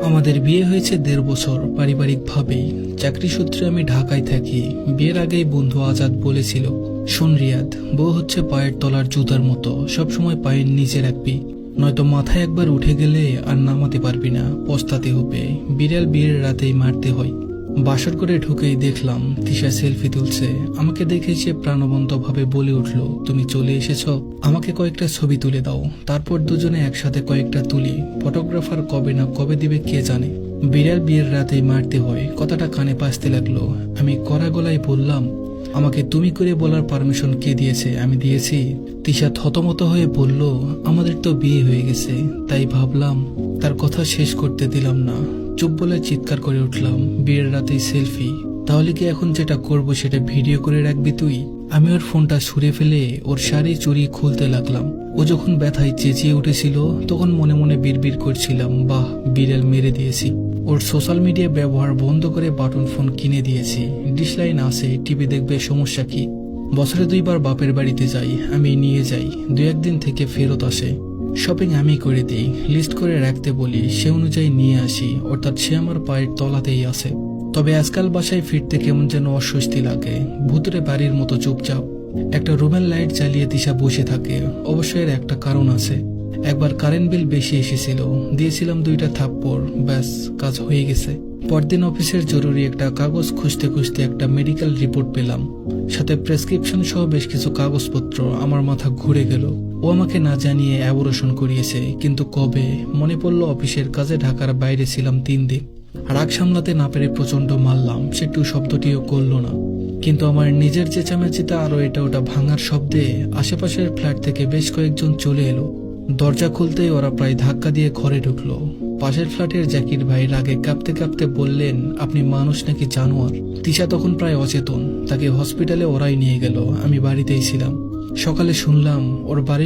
আমাদের বিয়ে হয়েছে ১.৫ বছর পারিবারিকভাবেই। চাকরি সূত্রে আমি ঢাকায় থাকি। বিয়ের আগেই বন্ধু আজাদ বলেছিল, শোন রিয়াদ, বউ হচ্ছে পায়ের তলার জুতার মতো, সবসময় পায়ের নিচে রাখবি, নয়তো মাথায় একবার উঠে গেলে আর নামাতে পারবি না, পস্তাতে হবে। বিড়াল বিয়ের রাতেই মারতে হয়। বাসর করে ঢুকেই দেখলাম তিশা সেলফি তুলছে। আমাকে দেখে সে প্রাণবন্ত ভাবে বলে উঠল, তুমি চলে এসেছ, আমাকে কয়েকটা ছবি তুলে দাও। তারপর দুজনে একসাথে কয়েকটা তুলি। ফটোগ্রাফার কবে না কবে দিবে কে জানে। বিড়াল বিয়ের রাতেই মারতে হয়, কথাটা কানে পাসতে লাগলো। আমি কড়া গলায় বললাম, আমাকে তুমি করে বলার পারমিশন কে দিয়েছে? আমি দিয়েছি? তিশা থতমত হয়ে বলল, আমাদের তো বিয়ে হয়ে গেছে, তাই ভাবলাম। তার কথা শেষ করতে দিলাম না, চুপ বলে চিৎকার করে উঠলাম, বিয়ের রাতেই সেলফি? তাহলে কি এখন যেটা করব সেটা ভিডিও করে রাখবি তুই? আমি ওর ফোনটা ছুঁড়ে ফেলে ওর শাড়ি চুরি খুলতে লাগলাম। ও যখন ব্যথায় চেঁচিয়ে উঠেছিল তখন মনে মনে বিড়বিড় করছিলাম, বাহ, বিড়াল মেরে দিয়েছি। ওর সোশ্যাল মিডিয়া ব্যবহার বন্ধ করে বাটন ফোন কিনে দিয়েছি। ডিশ লাইন আছে, টিভি দেখবে, সমস্যা কি? বছরে 2 বার বাপের বাড়িতে যাই, আমি নিয়ে যাই, 2-1 দিন থেকে ফেরত আসে। শপিং আমি করে দিই, লিস্ট করে রাখতে বলি, সে অনুযায়ী নিয়ে আসি, অর্থাৎ সে আমার পায়ের তলাতেই আছে। তবে আজকাল বাসায় ফিরতে কেমন যেন অস্বস্তি লাগে, ভুতুরে বাড়ির মতো চুপচাপ। একটা রুমের লাইট জ্বালিয়ে দিশা বসে থাকে, অবশ্যই এর একটা কারণ আছে। একবার কারেন্ট বিল বেশি এসেছিল, দিয়েছিলাম 2টা থাপ্পড়, ব্যাস কাজ হয়ে গেছে। পরদিন অফিসের জরুরি একটা কাগজ খুঁজতে খুঁজতে একটা মেডিকেল রিপোর্ট পেলাম, সাথে প্রেসক্রিপশন সহ বেশ কিছু কাগজপত্র। আমার মাথা ঘুরে গেল। ও আমাকে না জানিয়ে অ্যাবর্শন করিয়েছে, কিন্তু কবে? মনে পড়লো অফিসের কাজে ঢাকার বাইরে ছিলাম 3 দিন। রাগ সামলাতে না পেরে প্রচন্ড মারলাম, সে টু শব্দটিও করলো না। কিন্তু আমার নিজের চেঁচামেচিতে আরো এটা ওটা ভাঙার শব্দে আশেপাশের ফ্ল্যাট থেকে বেশ কয়েকজন চলে এলো। দরজা খুলতেই ওরা প্রায় ধাক্কা দিয়ে ঘরে ঢুকলো। পাশের ফ্ল্যাটের জাকির ভাই রাগে কাঁপতে কাঁপতে বললেন, আপনি মানুষ নাকি জানোয়ার? তিশা তখন প্রায় অচেতন, তাকে হসপিটালে ওরাই নিয়ে গেল। আমি বাড়িতেই ছিলাম। সকালে শুনলাম ওর বাড়ির